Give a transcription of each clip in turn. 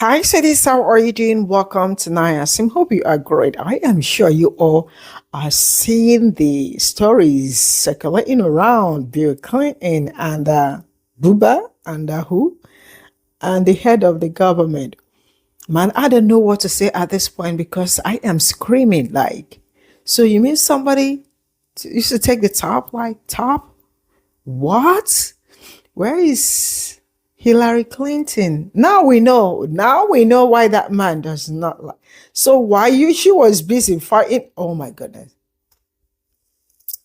Hi, cities. How are you doing? Welcome to Sim. Hope you are great. I am sure you all are seeing the stories circulating around Bill Clinton and BUBBA and who and the head of the government. Man, I don't know what to say at this point because I am screaming like. So you mean somebody used to take the top like top? What? Where is Hilary Clinton? Now we know. Now we know why that man does not like. So why you? She was busy fighting. Oh my goodness,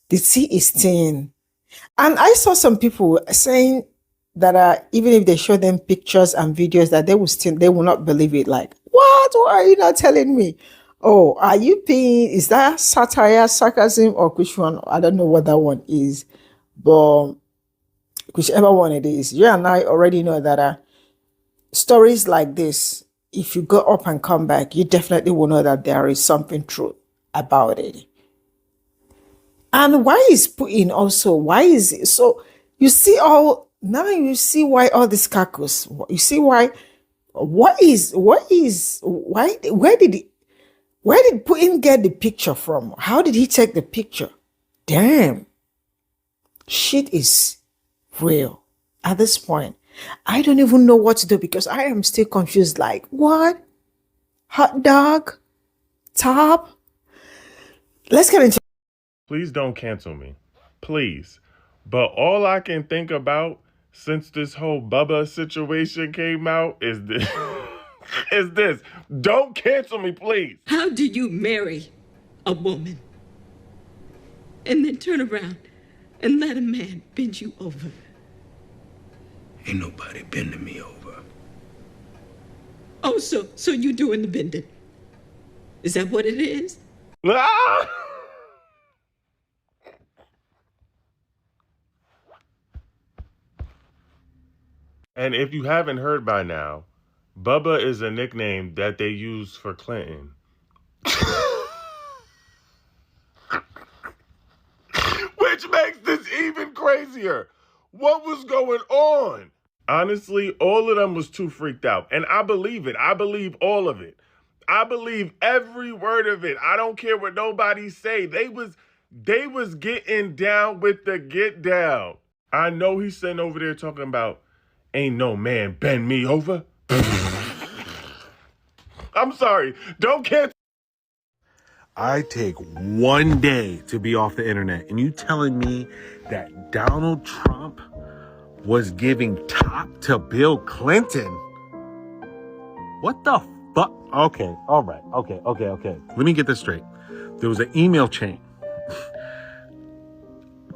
the tea is thin. And I saw some people saying that even if they show them pictures and videos, that they will not believe it. Like what? Why are you not telling me? Oh, are you being? Is that satire, sarcasm, or which one? I don't know what that one is, but whichever one it is, you and I already know that stories like this, if you go up and come back, you definitely will know that there is something true about it. And why is Putin also? Why is it so? You see all now. You see why all this carcass. You see why? Why? Where did Putin get the picture from? How did he take the picture? Damn, shit is real at this point. I don't even know what to do because I am still confused. Like, what? Hot dog? Top? Let's get into. Please don't cancel me. Please. But all I can think about since this whole Bubba situation came out is this. is this. Don't cancel me, please. How do you marry a woman and then turn around and let a man bend you over? Ain't nobody bending me over. Oh, so you doing the bending? Is that what it is? Ah! And if you haven't heard by now, Bubba is a nickname that they use for Clinton. Which makes this even crazier. What was going on? Honestly, all of them was too freaked out. And I believe it. I believe all of it. I believe every word of it. I don't care what nobody say. They was getting down with the get down. I know he's sitting over there talking about ain't no man bend me over. I'm sorry. Don't cancel. I take one day to be off the internet, and you telling me that Donald Trump was giving top to Bill Clinton? What the fuck? Okay, all right, okay. Let me get this straight. There was an email chain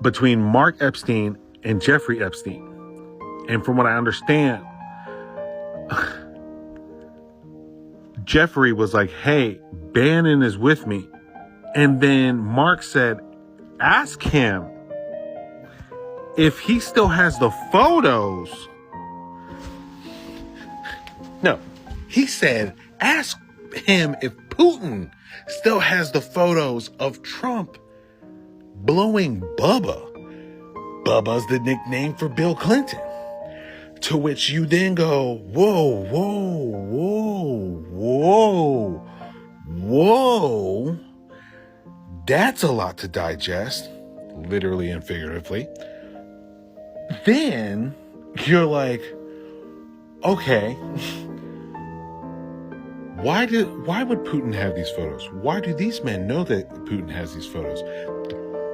between Mark Epstein and Jeffrey Epstein. And from what I understand, Jeffrey was like, hey, Bannon is with me. And then Mark said, ask him if he still has the photos. No, he said, ask him if Putin still has the photos of Trump blowing Bubba. Bubba's the nickname for Bill Clinton. To which you then go, whoa. That's a lot to digest, literally and figuratively. Then you're like, okay, why would Putin have these photos? Why do these men know that Putin has these photos?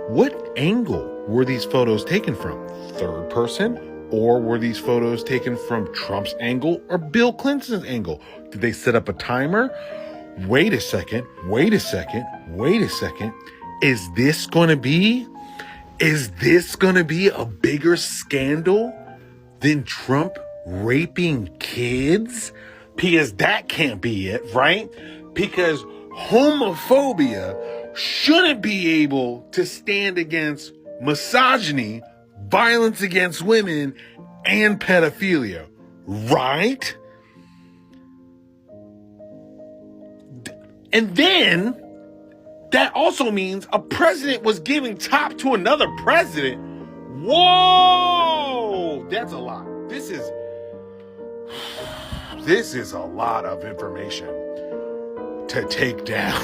What angle were these photos taken from? Third person? Or were these photos taken from Trump's angle or Bill Clinton's angle? Did they set up a timer? Wait a second. Is this gonna be a bigger scandal than Trump raping kids? Because that can't be it, right? Because homophobia shouldn't be able to stand against misogyny, violence against women, and pedophilia, right? And then that also means a president was giving top to another president. Whoa, that's a lot. This is This is a lot of information to take down.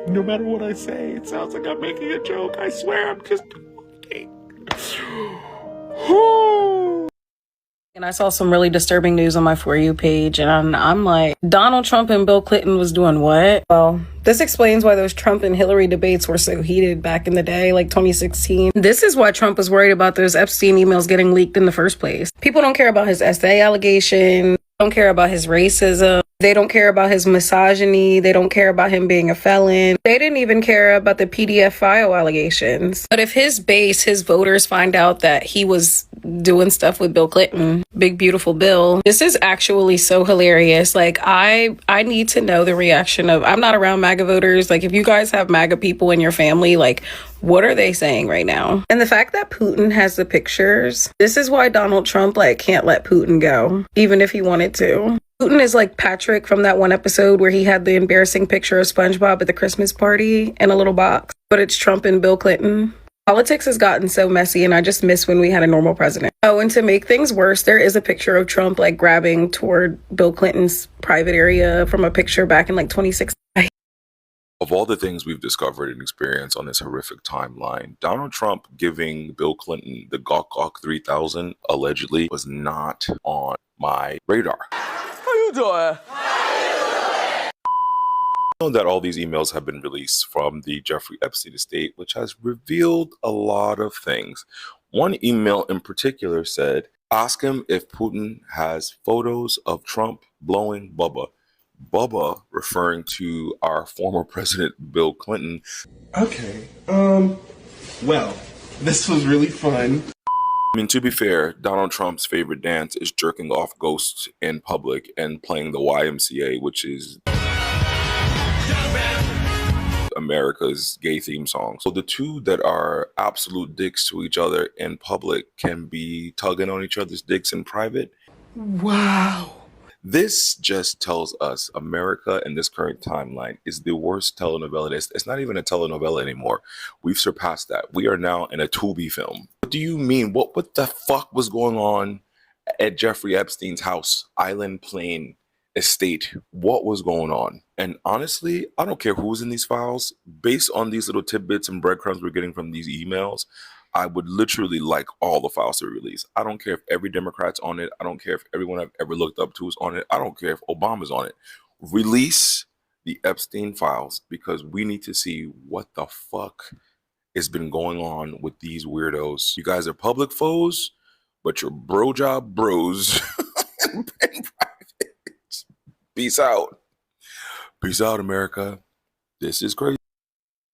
No matter what I say, it sounds like I'm making a joke. I swear I'm just talking. And I saw some really disturbing news on my For You page, and I'm like, Donald Trump and Bill Clinton was doing what? Well, this explains why those Trump and Hillary debates were so heated back in the day, like 2016. This is why Trump was worried about those Epstein emails getting leaked in the first place. People don't care about his SA allegation, don't care about his racism. They don't care about his misogyny. They don't care about him being a felon. They didn't even care about the PDF file allegations. But if his base, his voters find out that he was doing stuff with Bill Clinton, big beautiful Bill, this is actually so hilarious. Like, I need to know the reaction of, I'm not around MAGA voters. Like, if you guys have MAGA people in your family, like, what are they saying right now? And the fact that Putin has the pictures, this is why Donald Trump, like, can't let Putin go, even if he wanted to. Putin is like Patrick from that one episode where he had the embarrassing picture of SpongeBob at the Christmas party in a little box, but it's Trump and Bill Clinton. Politics has gotten so messy, and I just miss when we had a normal president. Oh, and to make things worse, there is a picture of Trump like grabbing toward Bill Clinton's private area from a picture back in like 2016. Of all the things we've discovered and experienced on this horrific timeline, Donald Trump giving Bill Clinton the Gawk Gawk 3000 allegedly was not on my radar. How you doing? I know that all these emails have been released from the Jeffrey Epstein estate, which has revealed a lot of things. One email in particular said, ask him if Putin has photos of Trump blowing Bubba. Bubba referring to our former president, Bill Clinton. Okay, well, this was really fun. I mean, to be fair, Donald Trump's favorite dance is jerking off ghosts in public and playing the YMCA, which is America's gay theme song. So the two that are absolute dicks to each other in public can be tugging on each other's dicks in private. Wow. This just tells us America in this current timeline is the worst telenovela. It's not even a telenovela anymore. We've surpassed that. We are now in a Tubi film. What do you mean? What the fuck was going on at Jeffrey Epstein's house, Island Plain estate? What was going on? And honestly, I don't care who's in these files. Based on these little tidbits and breadcrumbs we're getting from these emails, I would literally like all the files to release. I don't care if every Democrat's on it. I don't care if everyone I've ever looked up to is on it. I don't care if Obama's on it. Release the Epstein files because we need to see what the fuck has been going on with these weirdos. You guys are public foes, but you're bro job bros in private. Peace out. Peace out, America. This is crazy.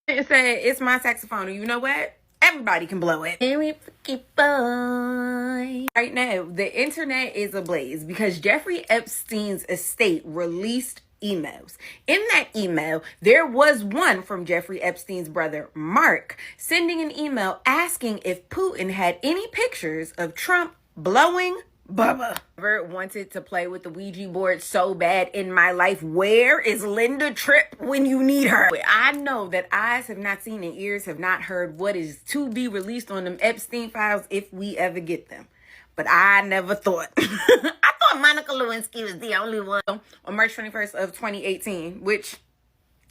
It said, it's my saxophone. And you know what? Everybody can blow it. Very freaky boy. Right now, the internet is ablaze because Jeffrey Epstein's estate released emails. In that email, there was one from Jeffrey Epstein's brother, Mark, sending an email asking if Putin had any pictures of Trump blowing Bubba. Ever wanted to play with the Ouija board so bad in my life? Where is Linda Tripp when you need her? I know that eyes have not seen and ears have not heard what is to be released on them Epstein files if we ever get them. But I never thought. I thought Monica Lewinsky was the only one. On March 21st of 2018, which,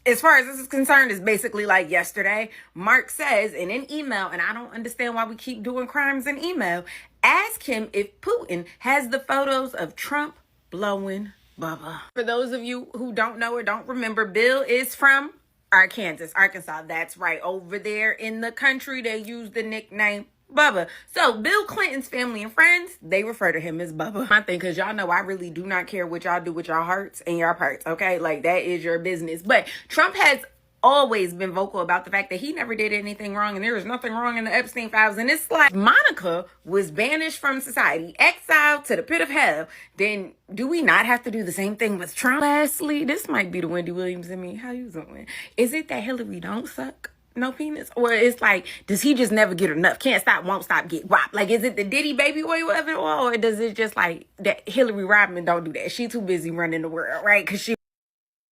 as far as this is concerned, is basically like yesterday. Mark says in an email, and I don't understand why we keep doing crimes in email, ask him if Putin has the photos of Trump blowing Bubba. For those of you who don't know or don't remember, Bill is from Arkansas. That's right. Over there in the country, they use the nickname Bubba. So Bill Clinton's family and friends, they refer to him as Bubba. My thing, because y'all know I really do not care what y'all do with your hearts and your parts, okay? Like, that is your business. But Trump has always been vocal about the fact that he never did anything wrong and there was nothing wrong in the Epstein files. And it's like Monica was banished from society, exiled to the pit of hell. Then do we not have to do the same thing with Trump? Lastly, this might be the Wendy Williams in me. How you doing? Is it that Hilary don't suck no penis? Or it's like, does he just never get enough? Can't stop, won't stop, get whopped. Like, is it the Diddy baby oil of it all? Or does it just like that Hillary Rodman don't do that? She too busy running the world, right? Because she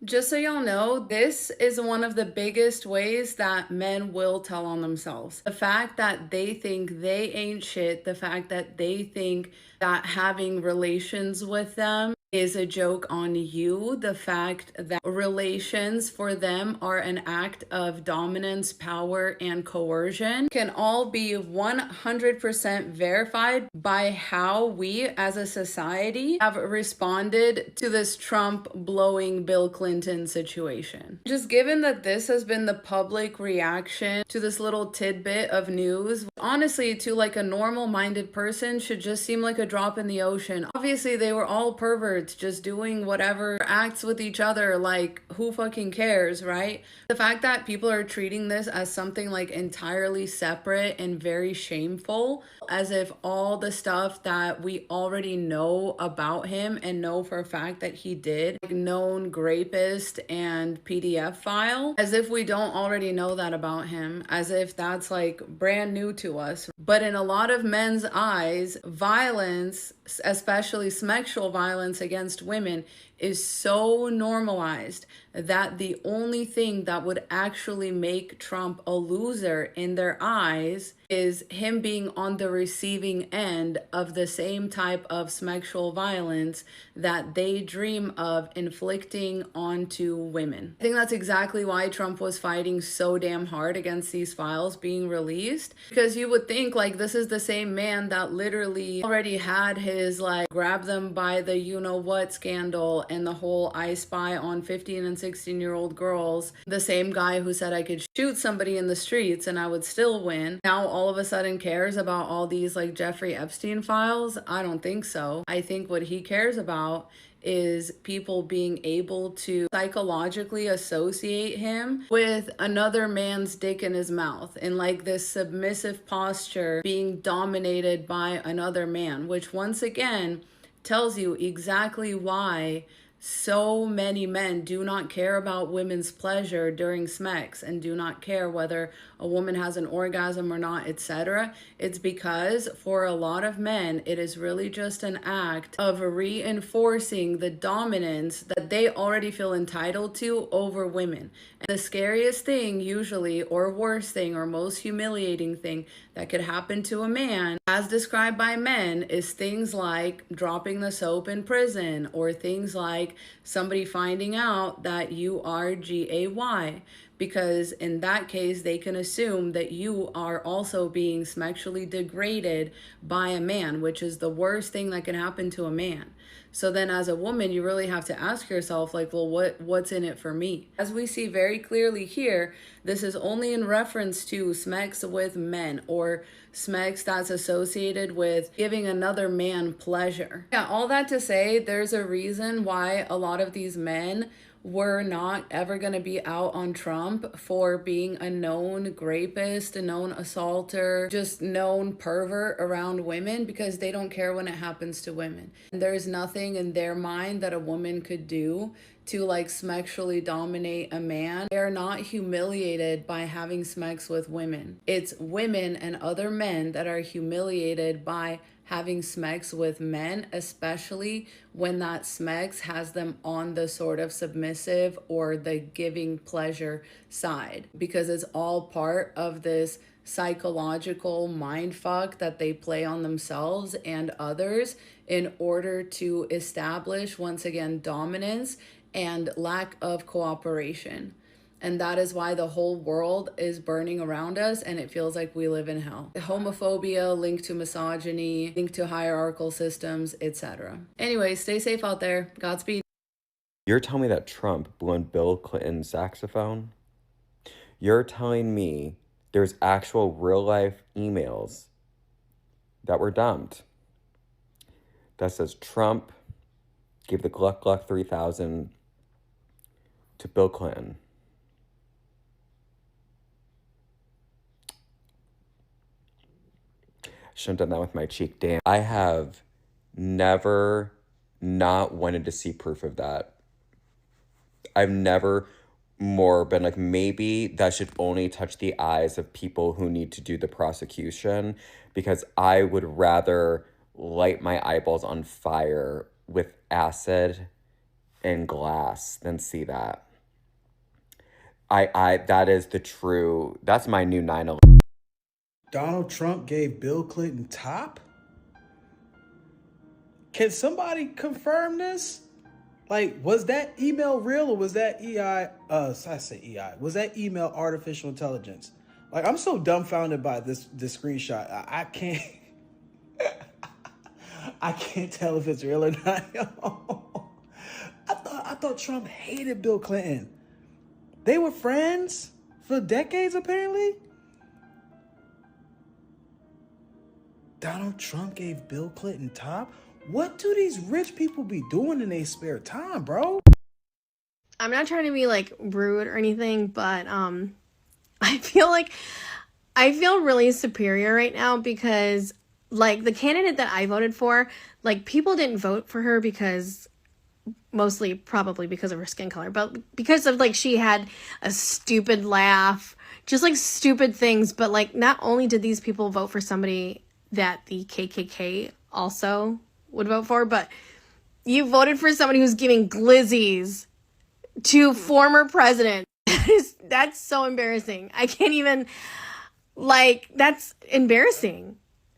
Just so y'all know, this is one of the biggest ways that men will tell on themselves. The fact that they think they ain't shit, the fact that they think that having relations with them is a joke on you, the fact that relations for them are an act of dominance, power, and coercion can all be 100% verified by how we as a society have responded to this Trump blowing Bill Clinton situation. Just given that this has been the public reaction to this little tidbit of news, honestly, to like a normal minded person should just seem like a drop in the ocean. Obviously, they were all perverts just doing whatever acts with each other, like who fucking cares, right? The fact that people are treating this as something like entirely separate and very shameful, as if all the stuff that we already know about him and know for a fact that he did, like known rapist and PDF file, as if we don't already know that about him, as if that's like brand new to us. But in a lot of men's eyes, violence, especially sexual violence against women, is so normalized that the only thing that would actually make Trump a loser in their eyes is him being on the receiving end of the same type of sexual violence that they dream of inflicting onto women. I think that's exactly why Trump was fighting so damn hard against these files being released, because you would think like this is the same man that literally already had his like grab them by the you know what scandal and the whole I spy on 15 and 16-year-old girls, the same guy who said I could shoot somebody in the streets and I would still win, now all of a sudden cares about all these like Jeffrey Epstein files. I don't think so. I think what he cares about is people being able to psychologically associate him with another man's dick in his mouth and like this submissive posture being dominated by another man, which once again tells you exactly why so many men do not care about women's pleasure during sex and do not care whether a woman has an orgasm or not, etc. It's because for a lot of men, it is really just an act of reinforcing the dominance that they already feel entitled to over women. And the scariest thing usually, or worst thing, or most humiliating thing that could happen to a man, as described by men, is things like dropping the soap in prison, or things like somebody finding out that you are gay, because in that case they can assume that you are also being sexually degraded by a man, which is the worst thing that can happen to a man. So then as a woman, you really have to ask yourself like, well, what's in it for me? As we see very clearly here, this is only in reference to sex with men, or sex that's associated with giving another man pleasure. Yeah, all that to say, there's a reason why a lot of these men were not ever going to be out on Trump for being a known rapist, a known assaulter, just known pervert around women, because they don't care when it happens to women. And there's nothing in their mind that a woman could do to like sexually dominate a man. They're not humiliated by having sex with women. It's women and other men that are humiliated by having sex with men, especially when that sex has them on the sort of submissive or the giving pleasure side, because it's all part of this psychological mind fuck that they play on themselves and others in order to establish, once again, dominance and lack of cooperation. And that is why the whole world is burning around us and it feels like we live in hell. Homophobia linked to misogyny, linked to hierarchical systems, etc. Anyway, stay safe out there. Godspeed. You're telling me that Trump blew Bill Clinton's saxophone? You're telling me there's actual real life emails that were dumped that says Trump gave the Gluck Gluck 3000 to Bill Clinton. Shouldn't have done that with my cheek, damn. I have never not wanted to see proof of that. I've never more been like, maybe that should only touch the eyes of people who need to do the prosecution, because I would rather light my eyeballs on fire with acid in glass than see that. That is that's my new 9/11. Donald Trump gave Bill Clinton top? Can somebody confirm this? Like, was that email real or was that was that email artificial intelligence? Like, I'm so dumbfounded by this screenshot. I can't I can't tell if it's real or not. I thought Trump hated Bill Clinton. They were friends for decades, apparently. Donald Trump gave Bill Clinton top? What do these rich people be doing in their spare time, bro? I'm not trying to be like rude or anything, but I feel really superior right now because like the candidate that I voted for, like people didn't vote for her because mostly probably because of her skin color, but because of like she had a stupid laugh, just like stupid things. But like not only did these people vote for somebody that the KKK also would vote for, but you voted for somebody who's giving glizzies to former president. That's so embarrassing. I can't even, like, that's embarrassing.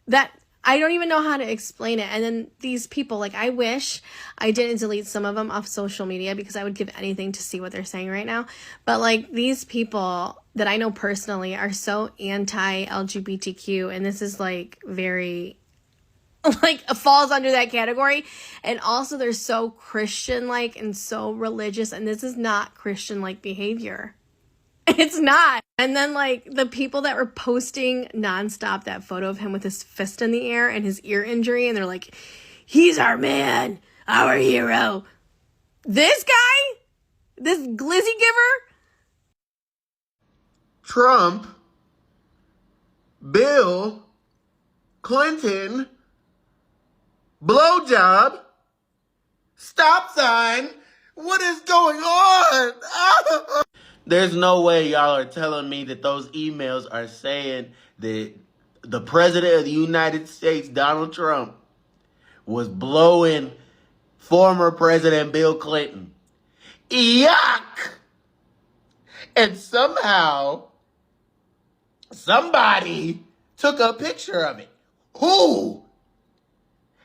That I don't even know how to explain it. And then these people, like, I wish I didn't delete some of them off social media because I would give anything to see what they're saying right now. But like these people that I know personally are so anti-LGBTQ, and this is like very like falls under that category. And also they're so Christian-like and so religious, and this is not Christian-like behavior. It's not. And then like the people that were posting nonstop that photo of him with his fist in the air and his ear injury, and they're like, he's our man, our hero. This guy, this glizzy giver, Trump, Bill, Clinton, blowjob, stop sign. What is going on? There's no way y'all are telling me that those emails are saying that the president of the United States, Donald Trump, was blowing former President Bill Clinton. Yuck! And somehow, somebody took a picture of it. Who?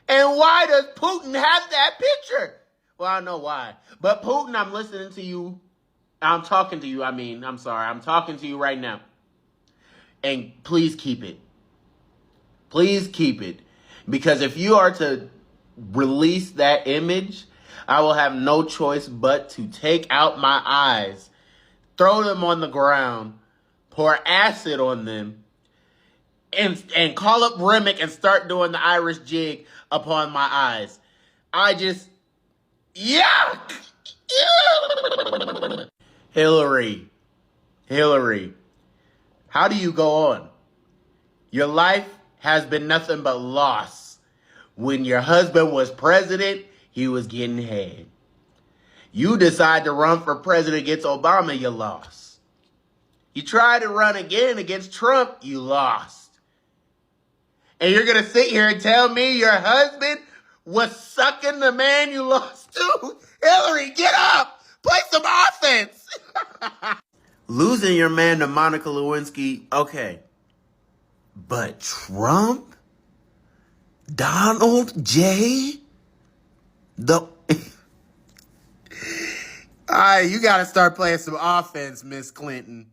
And why does Putin have that picture? Well, I know why. But Putin, I'm listening to you. I'm talking to you. I'm sorry. I'm talking to you right now. And please keep it. Please keep it. Because if you are to release that image, I will have no choice but to take out my eyes, throw them on the ground, pour acid on them, and call up Remick and start doing the Irish jig upon my eyes. Yuck! Hilary, how do you go on? Your life has been nothing but loss. When your husband was president, he was getting head. You decide to run for president against Obama, you lost. You try to run again against Trump, you lost. And you're going to sit here and tell me your husband was sucking the man you lost to? Hilary, get up! Play some offense! Losing your man to Monica Lewinsky, okay. But Trump? Donald J? Alright, you gotta start playing some offense, Miss Clinton.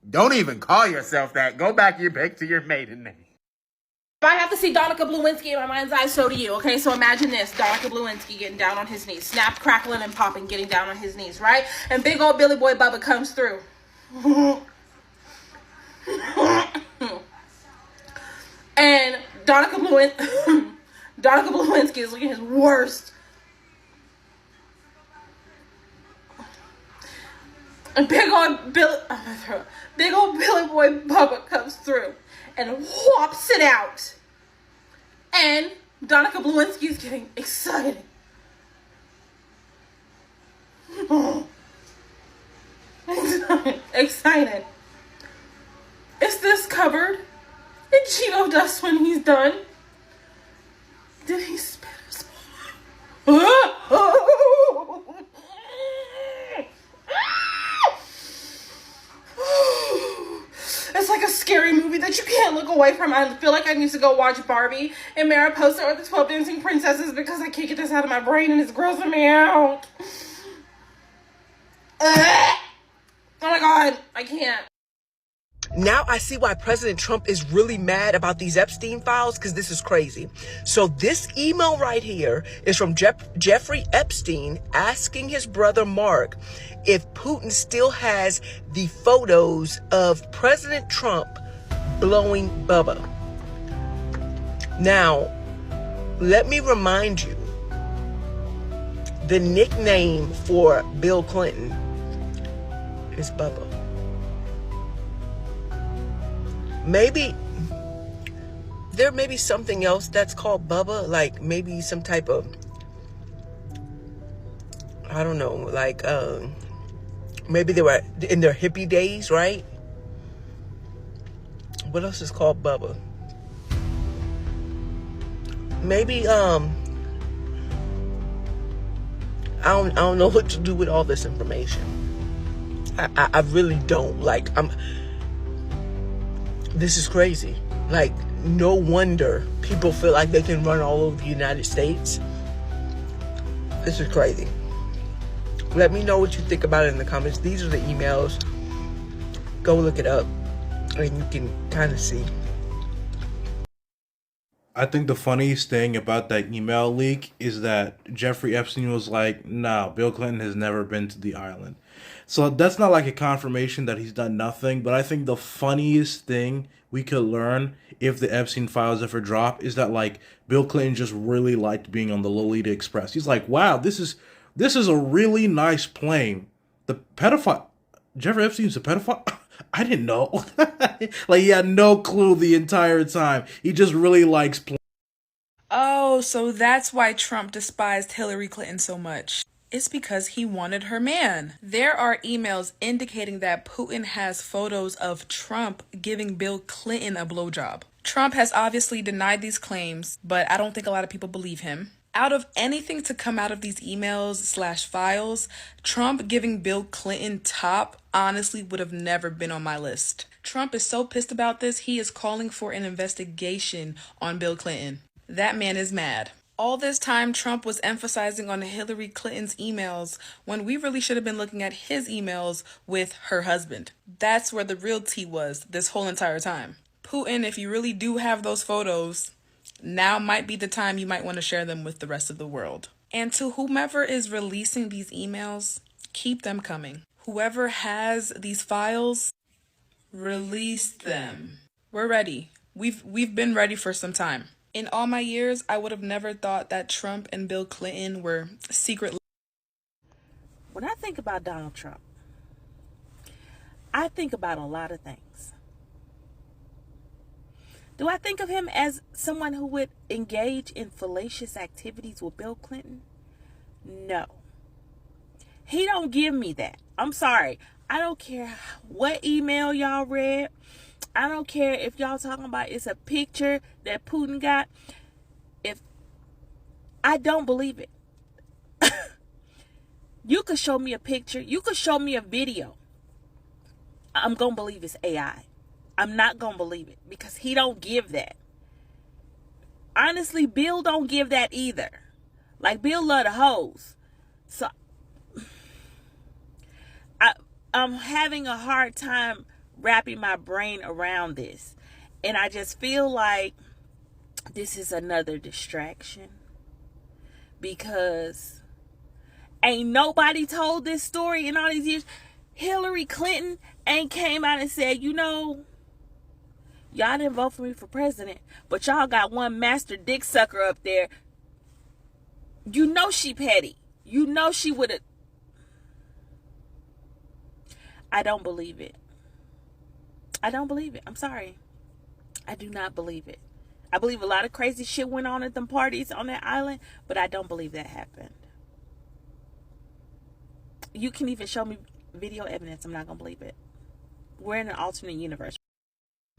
Don't even call yourself that. Go back to your maiden name. If I have to see Donica Bl0wing in my mind's eye, so do you, okay? So imagine this, Donica Bl0wing getting down on his knees. Snap, crackling, and popping, getting down on his knees, right? And big old Billy Boy Bubba comes through. And Donica Bl0wing is looking his worst. And big old Billy Boy Bubba comes through and whops it out. And Donica Bl0wing is getting excited. Excited. Is this covered in Cheeto dust when he's done? Did he spit his away from. I feel like I need to go watch Barbie and Mariposa or the 12 Dancing Princesses because I can't get this out of my brain and it's grossing me out. Oh my god, I can't. Now I see why President Trump is really mad about these Epstein files, because this is crazy. So this email right here is from Jeffrey Epstein asking his brother Mark if Putin still has the photos of President Trump blowing Bubba. Now, let me remind you, the nickname for Bill Clinton is Bubba. Maybe there may be something else that's called Bubba, like maybe some type of, I don't know, like maybe they were in their hippie days, right? What else is called Bubba? Maybe I don't know what to do with all this information. I really don't. Like, this is crazy. Like, no wonder people feel like they can run all over the United States. This is crazy. Let me know what you think about it in the comments. These are the emails. Go look it up and you can kind of see. I think the funniest thing about that email leak is that Jeffrey Epstein was like, no, Bill Clinton has never been to the island. So that's not like a confirmation that he's done nothing, but I think the funniest thing we could learn if the Epstein files ever drop is that, like, Bill Clinton just really liked being on the Lolita Express. He's like, wow, this is a really nice plane. The pedophile, Jeffrey Epstein's a pedophile? I didn't know. Like, he had no clue the entire time. He just really likes planes. Oh, so that's why Trump despised Hillary Clinton so much. It's because he wanted her man. There are emails indicating that Putin has photos of Trump giving Bill Clinton a blowjob. Trump has obviously denied these claims, but I don't think a lot of people believe him. Out of anything to come out of these emails/files, Trump giving Bill Clinton top honestly would have never been on my list. Trump is so pissed about this, he is calling for an investigation on Bill Clinton. That man is mad. All this time, Trump was emphasizing on Hillary Clinton's emails when we really should have been looking at his emails with her husband. That's where the real tea was this whole entire time. Putin, if you really do have those photos, now might be the time you might want to share them with the rest of the world. And to whomever is releasing these emails, keep them coming. Whoever has these files, release them. We're ready. We've been ready for some time. In all my years, I would have never thought that Trump and Bill Clinton were secretly. When I think about Donald Trump, I think about a lot of things. Do I think of him as someone who would engage in fallacious activities with Bill Clinton? No. He don't give me that. I'm sorry. I don't care what email y'all read. I don't care if y'all talking about it's a picture that Putin got. If I don't believe it. You could show me a picture. You could show me a video. I'm going to believe it's AI. I'm not going to believe it because he don't give that. Honestly, Bill don't give that either. Like, Bill love the hoes. So I'm having a hard time wrapping my brain around this. And I just feel like this is another distraction. Because ain't nobody told this story in all these years. Hillary Clinton ain't came out and said, you know, y'all didn't vote for me for president, but y'all got one master dick sucker up there. You know she petty. You know she would have. I don't believe it. I don't believe it. I'm sorry. I do not believe it. I believe a lot of crazy shit went on at them parties on that island, but I don't believe that happened. You can even show me video evidence. I'm not going to believe it. We're in an alternate universe.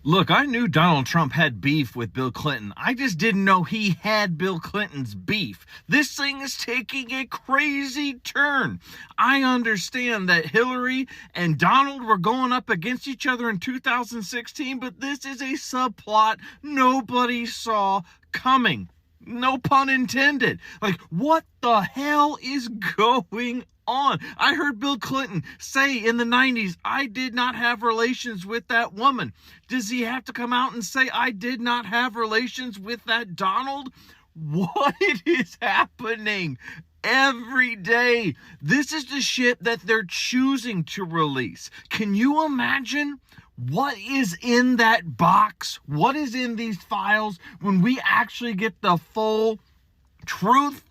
Look, I knew Donald Trump had beef with Bill Clinton. I just didn't know he had Bill Clinton's beef. This thing is taking a crazy turn. I understand that Hillary and Donald were going up against each other in 2016, but this is a subplot nobody saw coming. No pun intended. Like, what the hell is going on? I heard Bill Clinton say in the 90s, I did not have relations with that woman. Does he have to come out and say, I did not have relations with that Donald? What is happening every day? This is the shit that they're choosing to release. Can you imagine what is in that box? What is in these files when we actually get the full truth?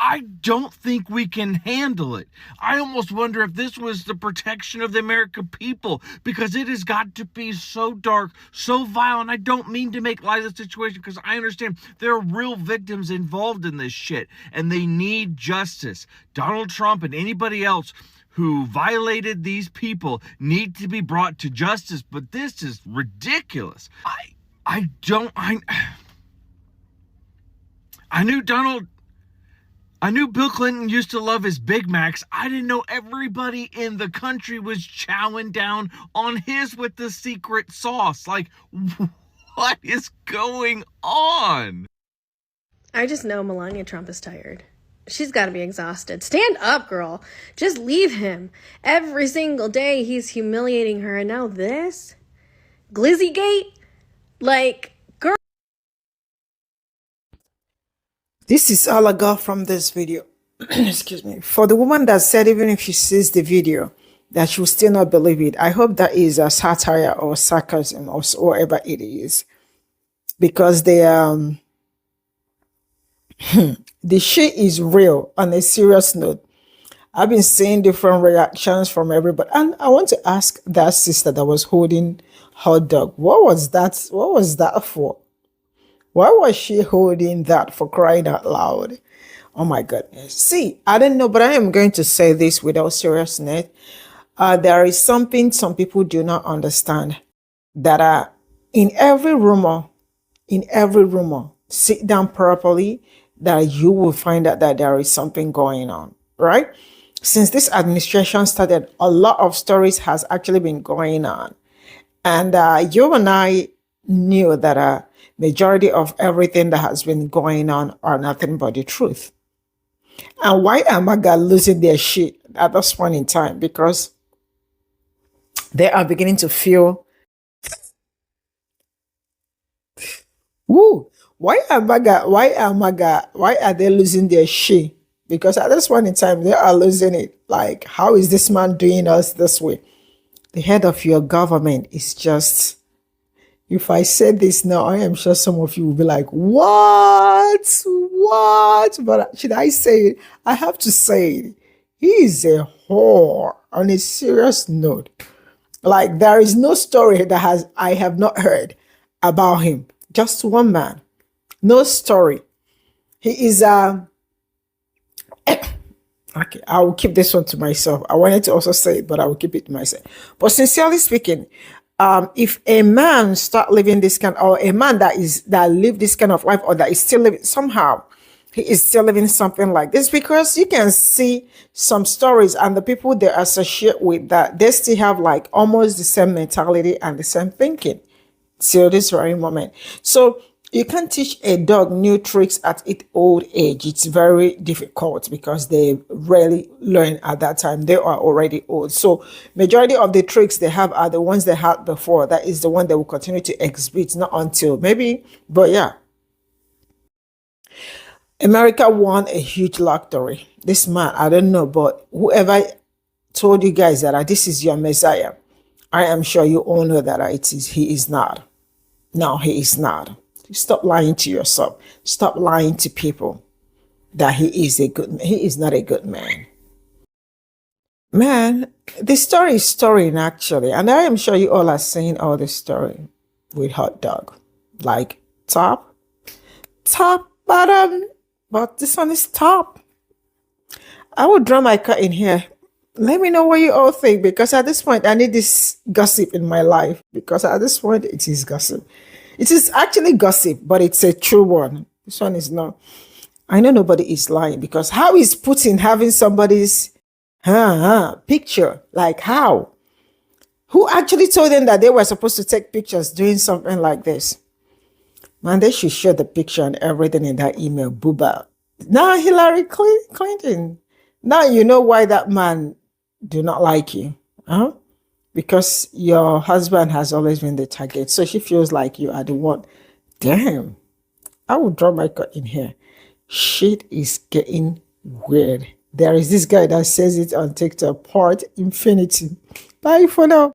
I don't think we can handle it. I almost wonder if this was the protection of the American people, because it has got to be so dark, so vile. And I don't mean to make light of the situation, because I understand there are real victims involved in this shit, and they need justice. Donald Trump and anybody else who violated these people need to be brought to justice, but this is ridiculous. I knew Bill Clinton used to love his Big Macs. I didn't know everybody in the country was chowing down on his with the secret sauce. Like, what is going on? I just know Melania Trump is tired. She's got to be exhausted. Stand up, girl. Just leave him. Every single day he's humiliating her. And now this? Glizzygate? Like, girl. This is all I got from this video. Excuse me. For the woman that said even if she sees the video, that she will still not believe it, I hope that is a satire or sarcasm or whatever it is. Because the shit is real on a serious note. I've been seeing different reactions from everybody. And I want to ask that sister that was holding hot dog, what was that? What was that for? Why was she holding that, for crying out loud? Oh my goodness. See, I don't know, but I am going to say this without seriousness. There is something some people do not understand, that in every rumor, sit down properly, that you will find out that there is something going on, right? Since this administration started, a lot of stories has actually been going on. And you and I knew that majority of everything that has been going on are nothing but the truth. And why am I losing their shit at this point in time? Because they are beginning to feel, woo, why are they losing their shit? Because at this point in time, they are losing it. Like, how is this man doing us this way? The head of your government is just, if I said this now, I am sure some of you will be like, what? What? But should I say it? I have to say it. He is a whore on a serious note. Like, there is no story that I have not heard about him. Just one man. No story. He is okay, I will keep this one to myself. I wanted to also say it, but I will keep it to myself. But sincerely speaking, if a man start living this kind, or a man that live this kind of life, or that is still living somehow, he is still living something like this, because you can see some stories and the people they associate with that, they still have like almost the same mentality and the same thinking till this very moment. So you can't teach a dog new tricks at its old age. It's very difficult because they rarely learn at that time. They are already old. So majority of the tricks they have are the ones they had before. That is the one they will continue to exhibit, not until maybe, but yeah. America won a huge lottery. This man, I don't know, but whoever told you guys that this is your Messiah, I am sure you all know that he is not. No, he is not. Stop lying to yourself. Stop lying to people that he is a good man. He is not a good man. Man, the story is storying actually. And I am sure you all are seeing all the story with hot dog. Like top, bottom, but this one is top. I will draw my car in here Let me know what you all think, because at this point I need this gossip in my life, because at this point it is gossip. It is actually gossip, but it's a true one. This one is not. I know nobody is lying, because how is Putin having somebody's picture? Like how? Who actually told them that they were supposed to take pictures doing something like this? Man, they should share the picture and everything in that email, BUBBA. Now Hillary Clinton. Now you know why that man do not like you. Huh? Because your husband has always been the target. So she feels like you are the one. Damn. I will draw my cut in here. Shit is getting weird. There is this guy that says it on TikTok, part infinity. Bye for now.